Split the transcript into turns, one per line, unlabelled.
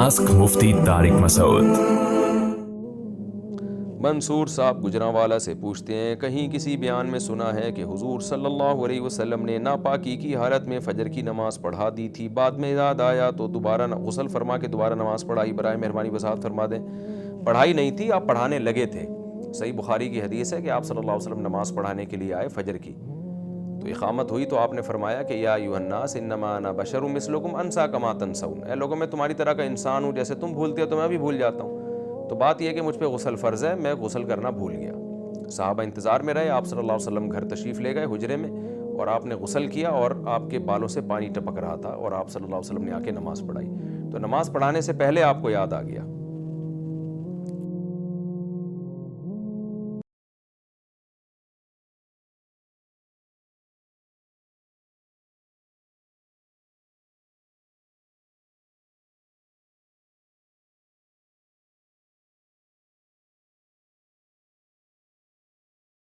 Ask مفتی طارق مسعود۔
منصور صاحب گجرانوالہ سے پوچھتے ہیں، کہیں کسی بیان میں سنا ہے کہ حضور صلی اللہ علیہ وسلم نے ناپاکی کی حالت میں فجر کی نماز پڑھا دی تھی، بعد میں یاد آیا تو دوبارہ غسل فرما کے دوبارہ نماز پڑھائی؟ برائے مہربانی وضاحت فرما دیں۔ پڑھائی نہیں تھی، آپ پڑھانے لگے تھے۔ صحیح بخاری کی حدیث ہے کہ آپ صلی اللہ علیہ وسلم نماز پڑھانے کے لیے آئے فجر کی، تو اقامت ہوئی تو آپ نے فرمایا کہ یا ایھا الناس انما انا بشر مثلکم انسا کما تنسون، اے لوگوں میں تمہاری طرح کا انسان ہوں، جیسے تم بھولتے ہو تو میں بھی بھول جاتا ہوں۔ تو بات یہ ہے کہ مجھ پہ غسل فرض ہے، میں غسل کرنا بھول گیا۔ صحابہ انتظار میں رہے، آپ صلی اللہ علیہ وسلم گھر تشریف لے گئے حجرے میں، اور آپ نے غسل کیا اور آپ کے بالوں سے پانی ٹپک رہا تھا، اور آپ صلی اللہ علیہ وسلم نے آ کے نماز پڑھائی۔ تو نماز پڑھانے سے پہلے آپ کو یاد آ گیا۔